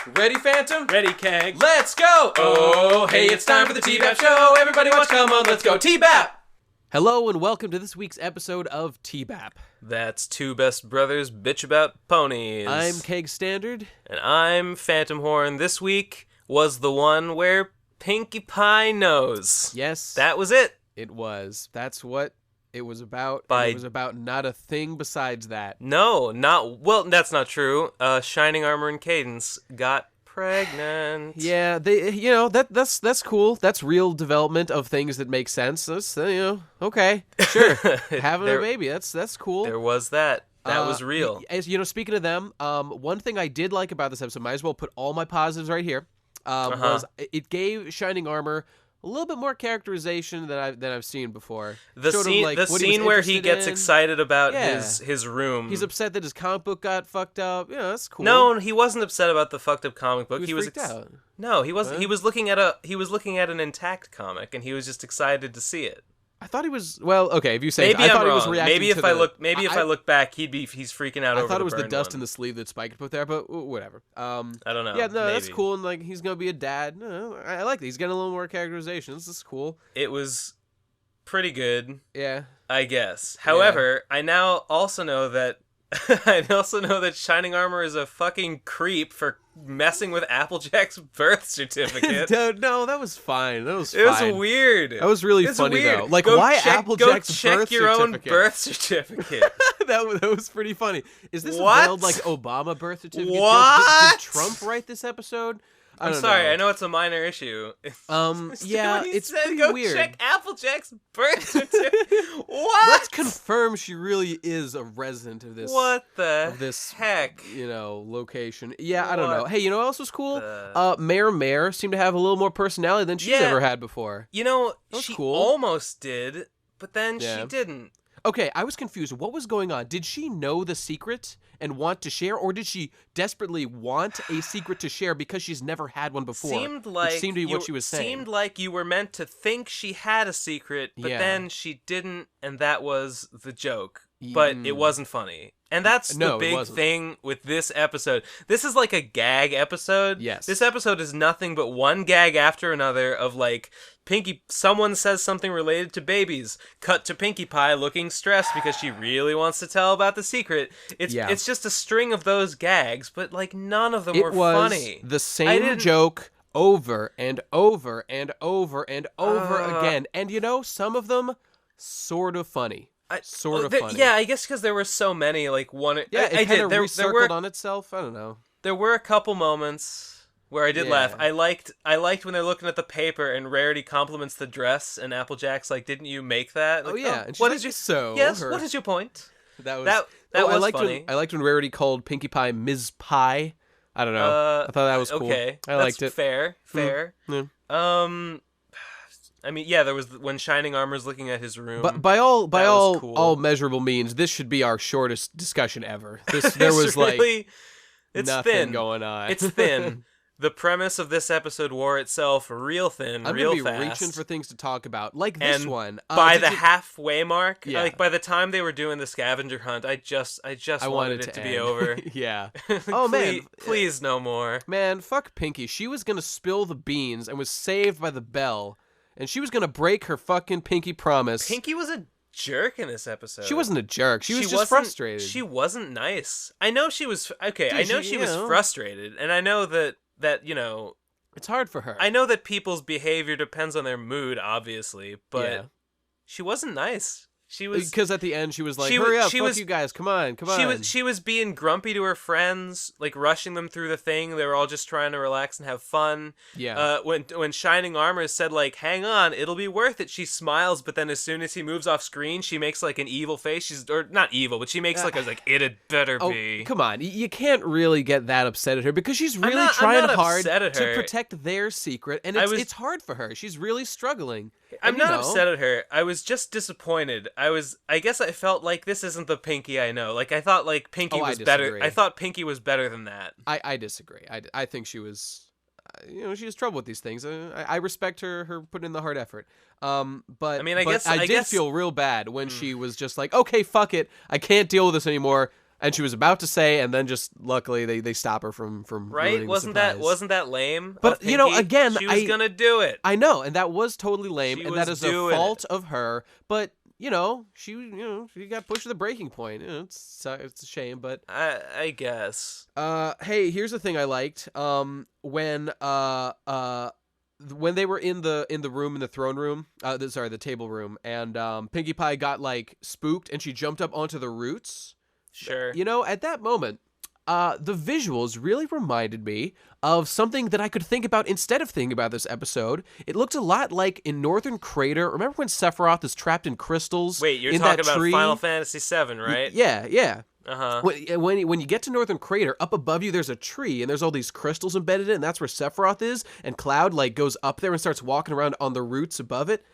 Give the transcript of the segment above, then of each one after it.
Ready, Phantom? Ready, Keg. Let's go! Oh, hey, it's time for the TBBAP show. Everybody watch, come on, let's go. TBBAP! Hello and welcome to this week's episode of TBBAP. That's two best brothers bitch about ponies. I'm Keg Standard. And I'm Phantom Horn. This week was the one where Pinkie Pie knows. Yes. That was it. It was. That's what it was about. It was about not a thing besides that. No, that's not true. Shining Armor and Cadence got pregnant. Yeah, that's cool. That's real development of things that make sense. That's, okay, sure. Having a baby, that's cool. There was that. That was real. As speaking of them, one thing I did like about this episode, might as well put all my positives right here, was it gave Shining Armor a little bit more characterization than I've seen before. The scene where he gets excited about his room. He's upset that his comic book got fucked up. Yeah, that's cool. No, he wasn't upset about the fucked up comic book. He was freaked out. No, he wasn't. He was looking at an intact comic, and he was just excited to see it. I thought he was. Well, okay. If you say, maybe I thought I'm wrong. He was reacting maybe if to I look back, he's freaking out. I over thought it was the burn dust one. in the sleeve that Spike had put there, but whatever. I don't know. Yeah, no, maybe. that's cool, and like he's gonna be a dad. No, I like that. He's getting a little more characterization. This is cool. It was pretty good. Yeah. I guess. However, I now also know that Shining Armor is a fucking creep for messing with Applejack's birth certificate. No, that was fine. It was weird. That was really funny weird. though. Like, why Applejack's birth certificate? Go check your own birth certificate. that was pretty funny. Is this what? a veiled, like, Obama birth certificate? What? Did Trump write this episode? I'm sorry, I know it's a minor issue. Yeah, it's pretty go weird. Check Applejack's birth certificate. What? Let's confirm she really is a resident of this. What the heck? Location. Yeah, I don't know. Hey, you know what else was cool? Mare seemed to have a little more personality than she's ever had before. She cool. almost did, but then she didn't. Okay, I was confused. What was going on? Did she know the secret and want to share, or did she desperately want a secret to share because she's never had one before? Seemed to be what she was saying. Seemed like you were meant to think she had a secret, but then she didn't, and that was the joke. But it wasn't funny. And that's the big thing with this episode. This is like a gag episode. Yes. This episode is nothing but one gag after another of like, someone says something related to babies. Cut to Pinkie Pie looking stressed because she really wants to tell about the secret. It's just a string of those gags, but like none of them were funny. The same joke over and over and over and over again. And some of them sort of funny. Funny. Yeah, I guess because there were so many. Like one. Yeah, it kind of recircled on itself. I don't know. There were a couple moments where I did laugh. I liked when they're looking at the paper and Rarity compliments the dress, and Applejack's like, "Didn't you make that?" Like, And what like, is your Yes. What is your point? That was that was funny. I liked when Rarity called Pinkie Pie Ms. Pie. I don't know. I thought that was cool. Okay, I liked it. Fair. Yeah. I mean, yeah, there was when Shining Armor's looking at his room. But by all measurable means, this should be our shortest discussion ever. There was really, it's nothing thin. Going on. It's thin. The premise of this episode wore itself real thin, real fast. I'm gonna be reaching for things to talk about, like this one. By the halfway mark, like by the time they were doing the scavenger hunt, I just wanted it to be over. Yeah. Please no more. Man, fuck Pinkie. She was gonna spill the beans and was saved by the bell. And she was going to break her fucking Pinkie promise. Pinkie was a jerk in this episode. She wasn't a jerk. She was just frustrated. She wasn't nice. I know she was... Okay, I know she was frustrated. And I know that, it's hard for her. I know that people's behavior depends on their mood, obviously. But she wasn't nice. She was... Because at the end, she was like, hurry up, fuck you guys, come on. She was being grumpy to her friends, like rushing them through the thing. They were all just trying to relax and have fun. Yeah. When Shining Armor said, like, hang on, it'll be worth it, she smiles, but then as soon as he moves off screen, she makes, like, an evil face. Or not evil, but she makes, like, it had better be. Come on. You can't really get that upset at her because she's really trying hard to protect their secret, and it's hard for her. She's really struggling. I'm not upset at her. I was just disappointed. I guess I felt like this isn't the Pinkie I know. Like I thought like Pinkie was better. I thought Pinkie was better than that. I disagree. I think she was she has trouble with these things. I respect her putting in the hard effort. But I mean, I did feel real bad when she was just like, okay, fuck it. I can't deal with this anymore. And she was about to say, and then just luckily they stop her from right. Wasn't that lame? But Pinkie? Again, she was gonna do it. I know, and that was totally lame, She and was that is a fault of her. But she got pushed to the breaking point. It's a shame, but I guess. Hey, here's the thing I liked. When they were in the room, in the throne room, the table room, and Pinkie Pie got like spooked, and she jumped up onto the roots. Sure. At that moment, the visuals really reminded me of something that I could think about instead of thinking about this episode. It looked a lot like in Northern Crater. Remember when Sephiroth is trapped in crystals? Wait, you're in talking that about tree? Final Fantasy VII, right? Yeah. Uh-huh. When you get to Northern Crater, up above you there's a tree, and there's all these crystals embedded in it, and that's where Sephiroth is, and Cloud like goes up there and starts walking around on the roots above it.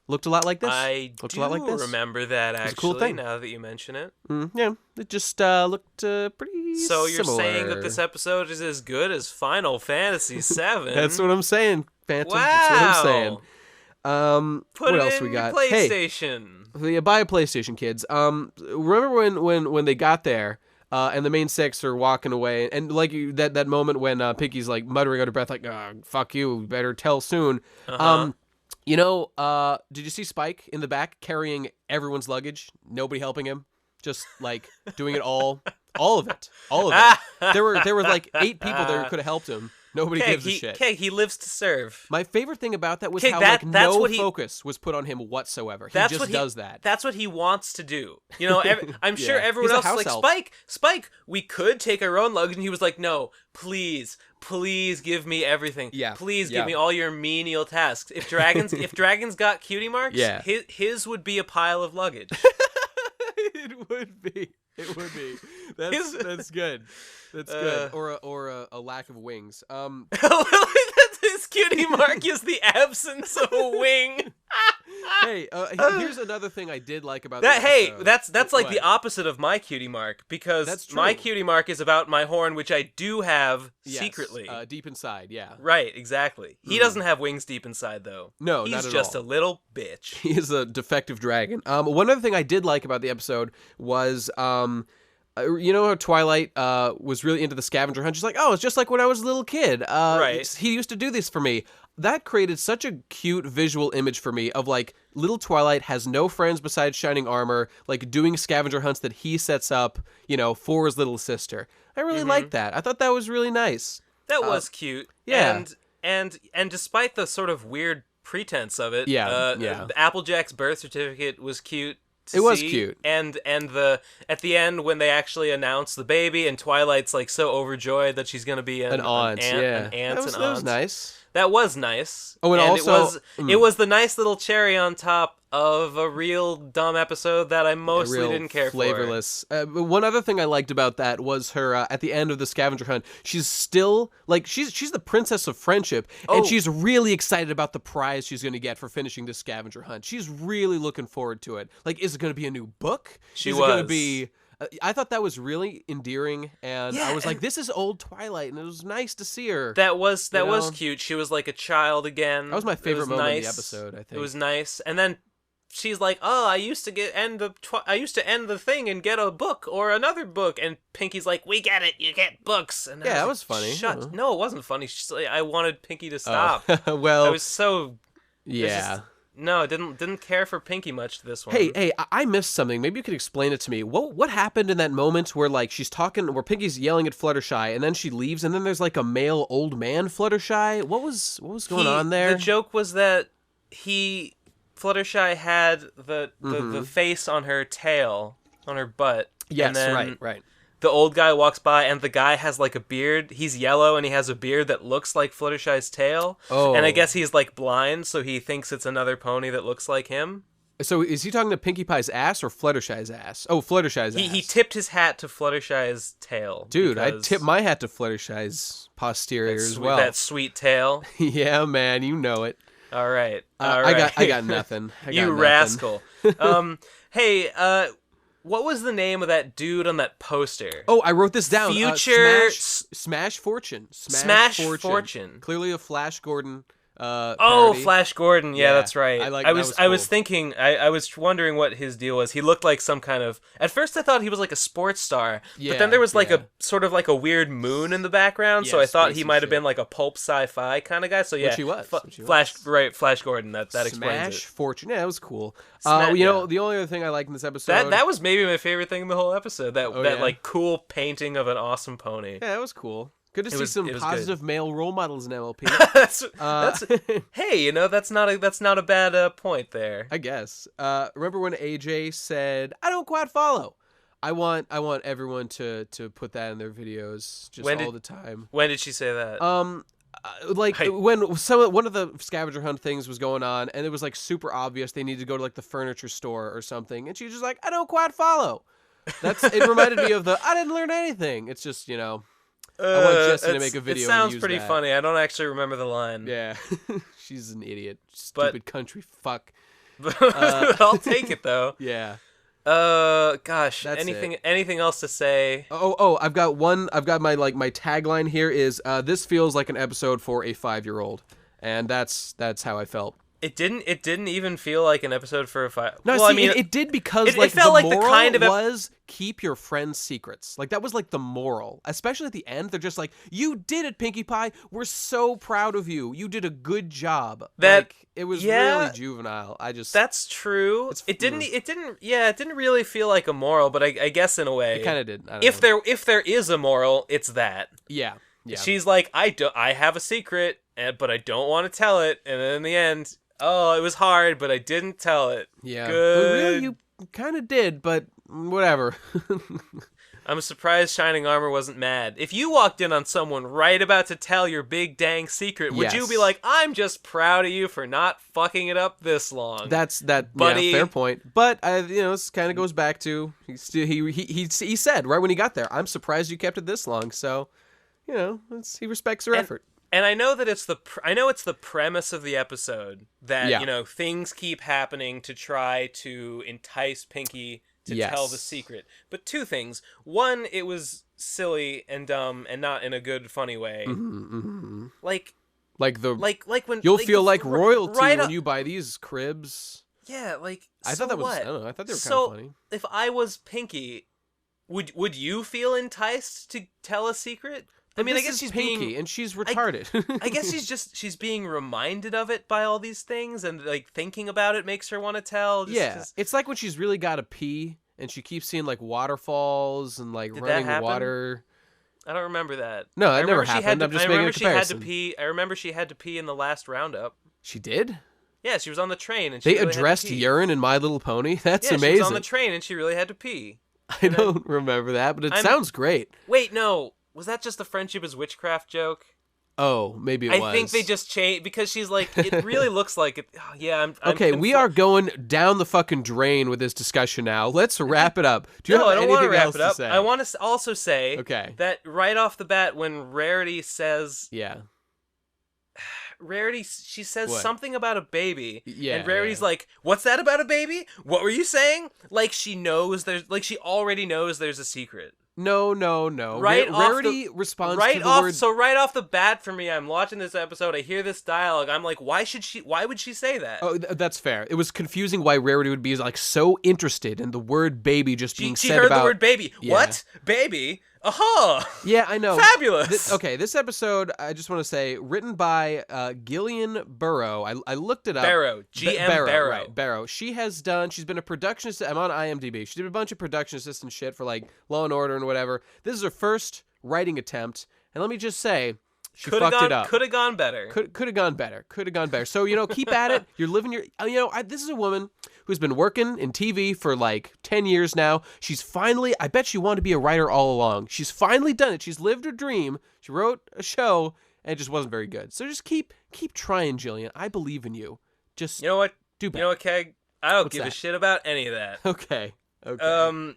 Looked a lot like this. I looked do a lot like this. remember that, actually, It's a cool thing. now that you mention it. Yeah, it just looked pretty So you're similar. saying that this episode is as good as Final Fantasy VII? That's what I'm saying, Phantom. Wow. That's what I'm saying. Put what it else in we got? your PlayStation. Hey, buy a PlayStation, kids. Remember when they got there, and the main six are walking away, and like that moment when Pinkie's like muttering under breath, like, "Fuck you, better tell soon." Uh-huh. Did you see Spike in the back carrying everyone's luggage? Nobody helping him, just like doing it all of it. There were like 8 people that could have helped him. Nobody gives a shit. He lives to serve. My favorite thing about that was how focus was put on him whatsoever. He just does that. That's what he wants to do. I'm sure everyone else is like, Spike, we could take our own luggage. And he was like, no, please give me everything. Yeah. Please give me all your menial tasks. If dragons got cutie marks, his would be a pile of luggage. It would be. That's good. That's good. Or a lack of wings. His cutie mark is the absence of a wing. Hey, here's another thing I did like about that. Hey, that's like the opposite of my cutie mark, because my cutie mark is about my horn, which I do have secretly. Deep inside, yeah. Right, exactly. He doesn't have wings deep inside, though. No, he's not at just all. a little bitch. He is a defective dragon. One other thing I did like about the episode was, how Twilight was really into the scavenger hunt. She's like, oh, it's just like when I was a little kid. Right. He used to do this for me. That created such a cute visual image for me of like little Twilight has no friends besides Shining Armor, like doing scavenger hunts that he sets up, for his little sister. I really liked that. I thought that was really nice. That was cute. Yeah. And despite the sort of weird pretense of it, Applejack's birth certificate was cute. It was cute. And at the end when they actually announce the baby and Twilight's like so overjoyed that she's gonna be an aunt. That was nice. That was nice. Oh, and also it was the nice little cherry on top of a real dumb episode that I mostly didn't care flavorless. But one other thing I liked about that was her at the end of the scavenger hunt. She's still like she's the princess of friendship, and she's really excited about the prize she's going to get for finishing this scavenger hunt. She's really looking forward to it. Like, is it going to be a new book? Is it going to be? I thought that was really endearing, and I was like, "This is old Twilight," and it was nice to see her. That was cute. She was like a child again. That was my favorite moment in the episode. I think it was nice, and then she's like, "Oh, I used to end the thing and get a book or another book," and Pinkie's like, "We get it. You get books." And that was funny. No, it wasn't funny. She's like, I wanted Pinkie to stop. Well, I was so yeah. No, I didn't care for Pinkie much this one. Hey, I missed something. Maybe you could explain it to me. What happened in that moment where like she's talking, where Pinkie's yelling at Fluttershy, and then she leaves, and then there's like a male old man Fluttershy? What was going on there? The joke was that Fluttershy had the face on her tail, on her butt. Yes, and then right. The old guy walks by, and the guy has like a beard. He's yellow, and he has a beard that looks like Fluttershy's tail. Oh. And I guess he's like blind, so he thinks it's another pony that looks like him. So is he talking to Pinkie Pie's ass or Fluttershy's ass? Oh, Fluttershy's ass. He tipped his hat to Fluttershy's tail. Dude, I tip my hat to Fluttershy's posterior as well. That sweet tail. Yeah, man, you know it. All right. I got nothing. Rascal. Hey, what was the name of that dude on that poster? Oh, I wrote this down. Future Smash Fortune. Smash Fortune. Clearly a Flash Gordon parody. Flash Gordon. Yeah, that's right. I was cool. thinking. I was wondering what his deal was. He looked like some kind of. At first, I thought he was like a sports star, but then there was like a sort of like a weird moon in the background. So I thought he might have been like a pulp sci-fi kind of guy. So yeah, which he was. Flash Gordon. That explains it. Smash Fortune. Yeah, that was cool. You know, the only other thing I liked in this episode. That was maybe my favorite thing in the whole episode. That like cool painting of an awesome pony. Yeah, that was cool. Good to see some positive male role models in MLP. Hey, you know, that's not a bad point there. I guess. Remember when AJ said, "I don't quite follow." I want everyone to put that in their videos just all the time. When did she say that? When one of the scavenger hunt things was going on, and it was like super obvious they needed to go to like the furniture store or something, and she was just like, "I don't quite follow." It reminded me of I didn't learn anything. It's just, you know. I want Jesse to make a video. It sounds and use pretty that. funny. I don't actually remember the line. Yeah, she's an idiot, stupid country fuck. I'll take it though. Yeah. Gosh. Anything else to say? I've got my my tagline here is this feels like an episode for a 5-year-old, and that's how I felt. It didn't even feel like an episode for a 5. No, well, see, I mean, it did because it felt the like moral the kind of was keep your friends' secrets. Like that was like the moral, especially at the end. They're just like, "You did it, Pinkie Pie. We're so proud of you. You did a good job." It was really juvenile. That's true. It didn't really feel like a moral, but I guess in a way it kind of did. If there is a moral, it's that. Yeah. She's like, I have a secret, but I don't want to tell it, and then in the end. Oh, it was hard, but I didn't tell it. Yeah. Good. But really, you kind of did, but whatever. I'm surprised Shining Armor wasn't mad. If you walked in on someone right about to tell your big dang secret, would you be like, "I'm just proud of you for not fucking it up this long"? Buddy. Yeah, fair point. But this kind of goes back to he said right when he got there, "I'm surprised you kept it this long." So, he respects her effort. And I know that it's the premise of the episode that things keep happening to try to entice Pinkie to tell the secret. But two things: one, it was silly and dumb and not in a good, funny way. Mm-hmm, mm-hmm. Like when you'll feel like royalty when you buy these cribs. Yeah, I thought that was. I don't know. I thought they were kind of funny. If I was Pinkie, would you feel enticed to tell a secret? I mean, I guess she's Pinkie, and she's retarded. I guess she's being reminded of it by all these things, and thinking about it makes her want to tell. It's like when she's really got to pee, and she keeps seeing waterfalls and running water. I don't remember that. No, that never happened. I'm just making a comparison. I remember she had to pee in the last roundup. She did? Yeah, she was on the train, and they really addressed urine in My Little Pony. That's amazing. She was on the train, and she really had to pee. I don't remember that, but it sounds great. Wait, no. Was that just the friendship is witchcraft joke? Oh, maybe it was. I think they just changed because she's like, it really looks like it. Oh, yeah, okay, we are going down the fucking drain with this discussion now. Let's wrap it up. Do you have anything else to say? I want to also say that right off the bat when Rarity says... Yeah. Rarity, she says something about a baby. Yeah. And Rarity's like, "What's that about a baby? What were you saying?" Like she already knows there's a secret. No. Rarity responds to the word... So right off the bat for me, I'm watching this episode, I hear this dialogue, I'm like, why would she say that? Oh, that's fair. It was confusing why Rarity would be so interested in the word baby just being said about... She heard the word baby. Yeah. What? Baby? Aha! Yeah, I know. Fabulous! This episode, I just want to say, written by Gillian Burrow. I looked it up. Barrow. G.M. Barrow. Right, Barrow. She's been a production assistant. I'm on IMDb. She did a bunch of production assistant shit for Law & Order and whatever. This is her first writing attempt. And let me just say, she fucked it up. Could have gone better. Could have gone better. So, keep at it. You're living your... this is a woman who's been working in TV for 10 years now. She's finally... I bet she wanted to be a writer all along. She's finally done it. She's lived her dream. She wrote a show, and it just wasn't very good. So just keep trying, Jillian. I believe in you. Just You know what? Do better. You know what, Keg? I don't give a shit about any of that. Okay. All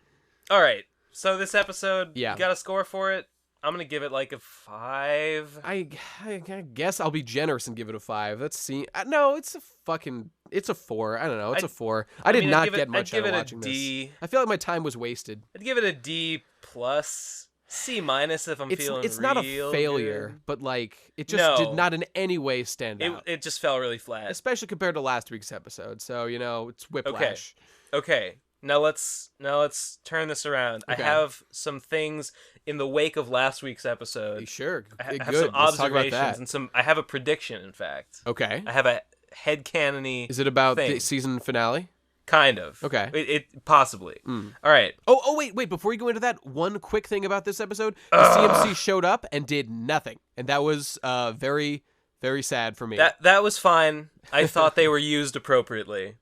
right. So this episode, you got a score for it? I'm going to give it a 5. I guess I'll be generous and give it a 5. Let's see. No, it's a 4. I don't know. It's a 4. I did not get much out of watching this. I feel like my time was wasted. I'd give it a D+. C- if I'm feeling it's not a real failure, good. but like it just did not in any way stand out. It just fell really flat, especially compared to last week's episode. So it's whiplash. Okay. Now let's turn this around. Okay. I have some things in the wake of last week's episode. Sure. I have some observations and I have a prediction. In fact. Okay. I have a headcanon. Is it about thing. The season finale? Kind of. Okay. It possibly. All right. Oh, wait. Before you go into that, one quick thing about this episode. The CMC showed up and did nothing. And that was very, very sad for me. That was fine. I thought they were used appropriately.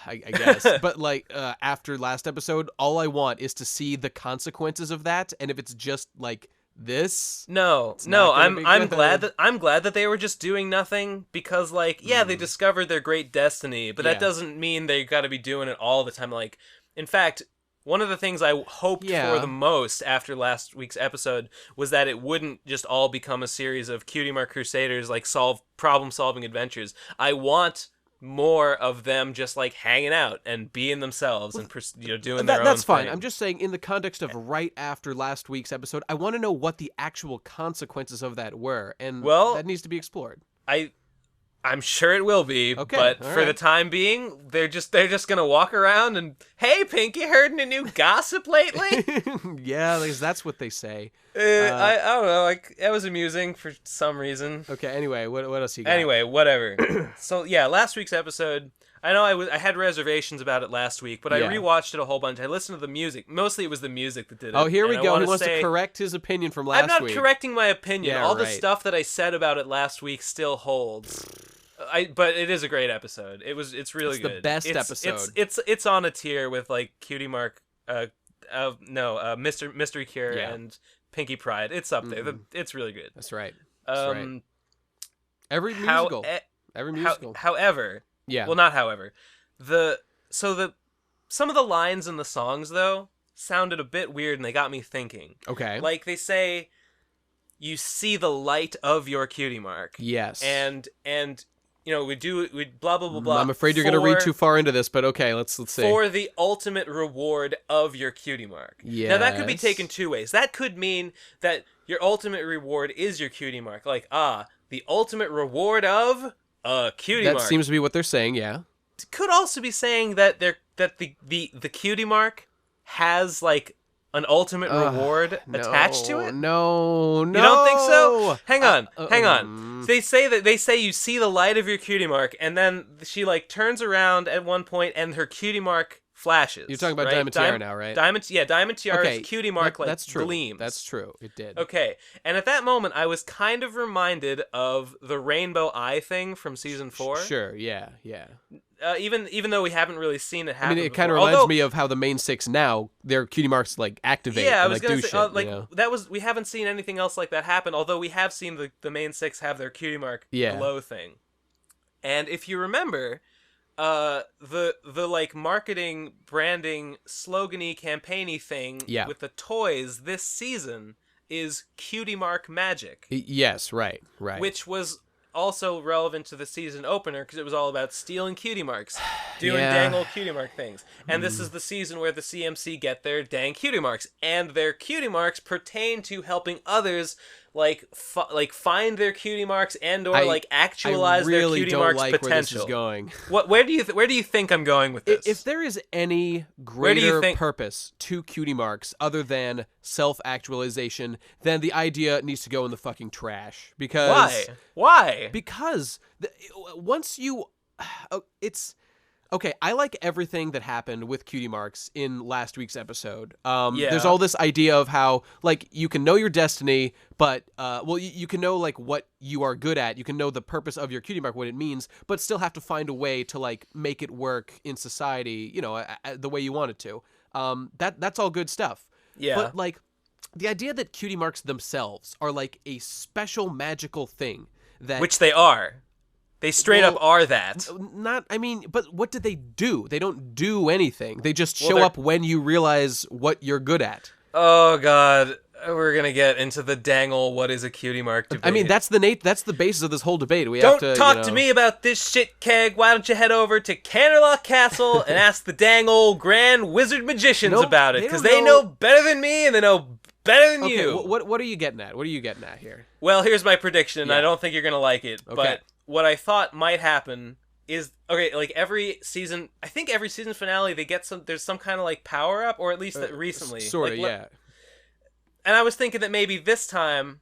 I guess. But like after last episode, all I want is to see the consequences of that. And if it's just like this, I'm glad that they were just doing nothing, because like they discovered their great destiny, but that doesn't mean they got to be doing it all the time. Like, in fact, one of the things I hoped for the most after last week's episode was that it wouldn't just all become a series of Cutie Mark Crusaders like problem solving adventures. I want more of them just like hanging out and being themselves and doing their own that's fine thing. I'm just saying, in the context of right after last week's episode, I want to know what the actual consequences of that were, and that needs to be explored. I'm sure it will be, okay, but for the time being, they're just gonna walk around and, hey, Pinkie, heard any new gossip lately? Yeah, that's what they say. I don't know. Like, that was amusing for some reason. Okay. Anyway, what else you got? Anyway, whatever. So yeah, last week's episode. I know I had reservations about it last week, but I rewatched it a whole bunch. I listened to the music. Mostly it was the music that did it. Oh, here we go. He wants to correct his opinion from last week. I'm not correcting my opinion. Yeah, all the stuff that I said about it last week still holds. But it is a great episode. It's really good. It's the best episode. It's on a tier with like Cutie Mark, Mystery Cure and Pinkie Pride. It's up there. It's really good. That's right. Every musical. However, well, not however. Some of the lines in the songs though sounded a bit weird, and they got me thinking. Okay. Like they say, you see the light of your Cutie Mark. Yes. And we blah blah blah blah. I'm afraid you're going to read too far into this, but okay, let's see. For the ultimate reward of your Cutie Mark. Yes. Now that could be taken two ways. That could mean that your ultimate reward is your Cutie Mark. Like, the ultimate reward of a Cutie Mark. That seems to be what they're saying, yeah. It could also be saying that the Cutie Mark has like an ultimate reward attached to it? No. You don't think so? Hang on. They say you see the light of your Cutie Mark, and then she like turns around at one point, and her Cutie Mark flashes. You're talking about Diamond Tiara now, right? Diamond Tiara's Cutie Mark that's true. gleams. That's true. It did. Okay, and at that moment, I was kind of reminded of the rainbow eye thing from season 4. Sure. Yeah. Even though we haven't really seen it happen. I mean, it kind of reminds me of how the main 6 now, their Cutie Marks like activate. Yeah, and, I was gonna say that was we haven't seen anything else like that happen. Although we have seen the main 6 have their Cutie Mark glow thing. And if you remember, the like marketing, branding, slogan-y, campaign-y thing with the toys this season is Cutie Mark Magic. Yes, right. Which was also relevant to the season opener because it was all about stealing Cutie Marks, doing dang old Cutie Mark things. And this is the season where the CMC get their dang Cutie Marks, and their Cutie Marks pertain to helping others find their Cutie Marks and or actualize their Cutie Marks potential. Where this is going. Where do you think I'm going with this? If there is any greater purpose to Cutie Marks other than self-actualization, then the idea needs to go in the fucking trash. Because Why? Because once you, it's. Okay, I like everything that happened with Cutie Marks in last week's episode. There's all this idea of how, like, you can know your destiny, but, you can know, like, what you are good at. You can know the purpose of your Cutie Mark, what it means, but still have to find a way to, like, make it work in society, the way you want it to. That's all good stuff. Yeah. But, like, the idea that Cutie Marks themselves are, like, a special magical thing that... Which they are. They straight up are that. But what do they do? They don't do anything. They just show up when you realize what you're good at. Oh, God. We're going to get into the dangle what is a Cutie Mark debate. I mean, that's the basis of this whole debate. Don't talk to me about this shit, Keg. Why don't you head over to Canterlock Castle and ask the dang old Grand Wizard Magicians about it? Because they know better than me, and they know Better than Okay, you. what are you getting at? What are you getting at here? Well, here's my prediction, and Yeah. I don't think you're gonna like it. Okay. But what I thought might happen is like every season. I think every season finale they get there's some kind of like power up, or at least that recently. Sort of, like, yeah. And I was thinking that maybe this time,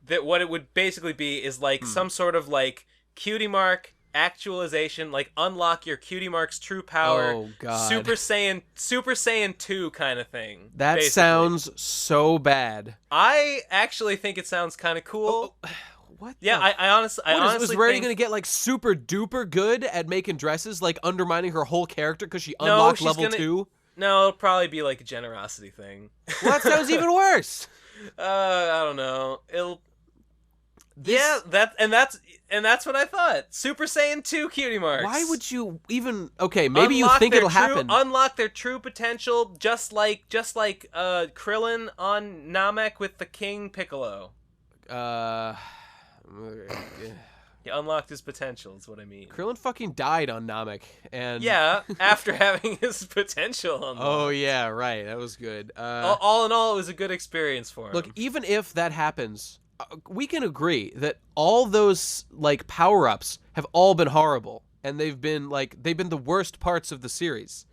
that what it would basically be is like some sort of like cutie mark actualization, like unlock your cutie mark's true power. Oh God. Super Saiyan 2 kind of thing. That basically. sounds so bad. I actually think it sounds kind of cool. What? Yeah, I honestly Was Rarity think... gonna get like super duper good at making dresses, like undermining her whole character because she unlocked level 2? No, it'll probably be like a generosity thing. Well, that sounds even worse. I don't know. That's what I thought. Super Saiyan 2 cutie marks. Why would you even? Okay, maybe Unlock you think it'll their happen. Unlock their true potential, just like Krillin on Namek with the King Piccolo. He unlocked his potential, is what I mean. Krillin fucking died on Namek, and yeah, after having his potential unlocked. Oh yeah, right. That was good. All in all, it was a good experience for him. Look, even if that happens, we can agree that all those like power-ups have all been horrible, and they've been the worst parts of the series.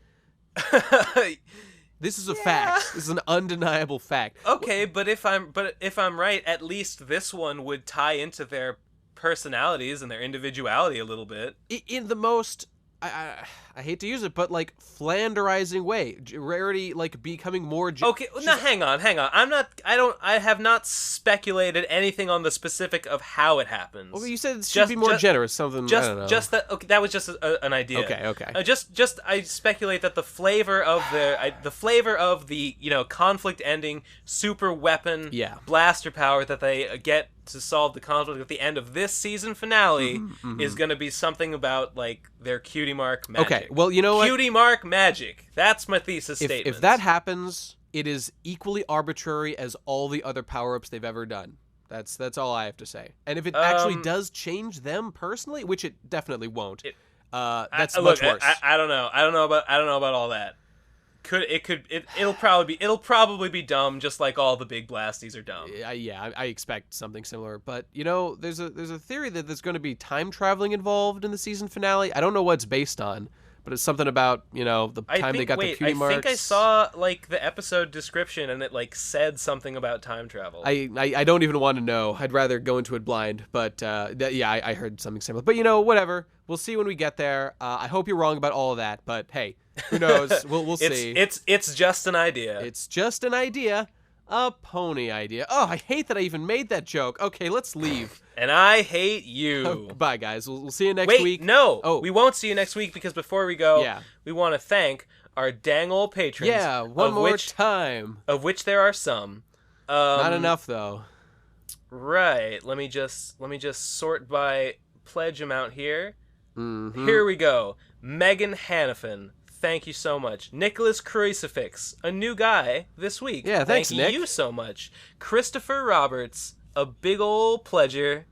This is a fact. This is an undeniable fact. Okay, but if I'm right, at least this one would tie into their personalities and their individuality a little bit. In the most, I hate to use it, but like Flanderizing way. Rarity like becoming more. Okay, no, hang on. I have not speculated anything on the specific of how it happens. Well, you said it should be more generous. Something. I don't know. Just that. Okay, that was just an idea. Okay. I speculate that the flavor of the conflict ending super weapon blaster power that they get to solve the conflict at the end of this season finale is going to be something about like their cutie mark magic. Okay, well, you know what? Cutie mark magic. That's my thesis statement. If that happens, it is equally arbitrary as all the other power-ups they've ever done. That's all I have to say. And if it actually does change them personally, which it definitely won't, that's much worse. I don't know. I don't know about all that. It'll probably be dumb, just like all the big blasties are dumb. I expect something similar. But there's a theory that there's going to be time traveling involved in the season finale. I don't know what it's based on, but it's something about the time they got the cutie marks. I think I saw like the episode description, and it like said something about time travel. I don't even want to know. I'd rather go into it blind. But I heard something similar. But whatever. We'll see when we get there. I hope you're wrong about all of that. But hey. Who knows? We'll see. It's just an idea. It's just an idea. A pony idea. Oh, I hate that I even made that joke. Okay, let's leave. And I hate you. Bye, guys. We'll see you next week. No. We won't see you next week because before we go, we want to thank our dang old patrons. Yeah, one more time. Of which there are some. Not enough, though. Right. Let me just sort by pledge amount here. Mm-hmm. Here we go. Megan Hannafin. Thank you so much. Nicholas Crucifix, a new guy this week. Yeah, thanks, Nick. Thank you so much. Christopher Roberts, a big ol' pleasure.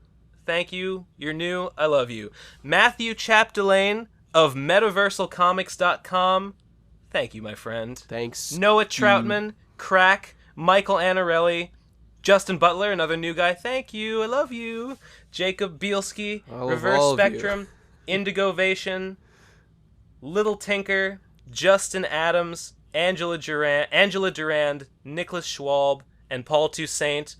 Thank you. You're new. I love you. Matthew Chapdelaine of MetaversalComics.com. Thank you, my friend. Thanks. Noah Troutman, Crack, Michael Anarelli, Justin Butler, another new guy. Thank you. I love you. Jacob Bielski, Reverse Spectrum, Indigovation, Little Tinker, Justin Adams, Angela Durand, Nicholas Schwalb, and Paul Toussaint.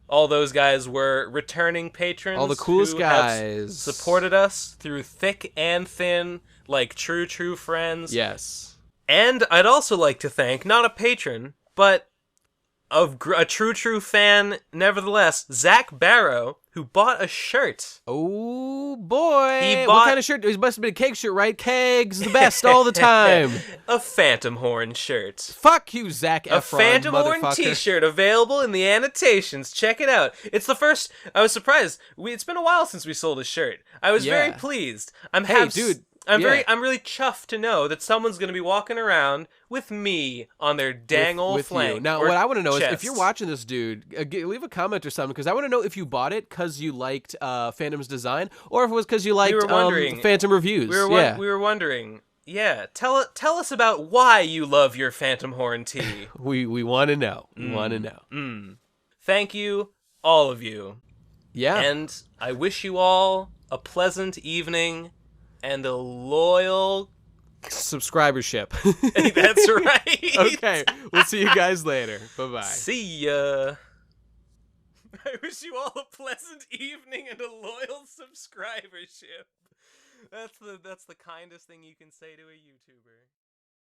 All those guys were returning patrons. All the coolest guys. Have supported us through thick and thin, like true friends. Yes. And I'd also like to thank, not a patron, but a true fan, nevertheless, Zach Barrow, who bought a shirt. Oh, boy. What kind of shirt? It must have been a keg shirt, right? Kegs, the best all the time. A Phantom Horn shirt. Fuck you, Zac Efron, a Phantom Horn t-shirt available in the annotations. Check it out. It's the first... I was surprised. It's been a while since we sold a shirt. I was very pleased. Dude. I'm really chuffed to know that someone's going to be walking around with me on their dang old flank. Now, what I want to know is if you're watching this, dude, leave a comment or something, because I want to know if you bought it because you liked Phantom's design, or if it was because you liked Phantom reviews. We were wondering. Yeah, tell us about why you love your Phantom Horn tea. We want to know. We want to know. Thank you, all of you. Yeah. And I wish you all a pleasant evening and a loyal subscribership. That's right. Okay, we'll see you guys later. Bye-bye. See ya. I wish you all a pleasant evening and a loyal subscribership. That's the kindest thing you can say to a YouTuber.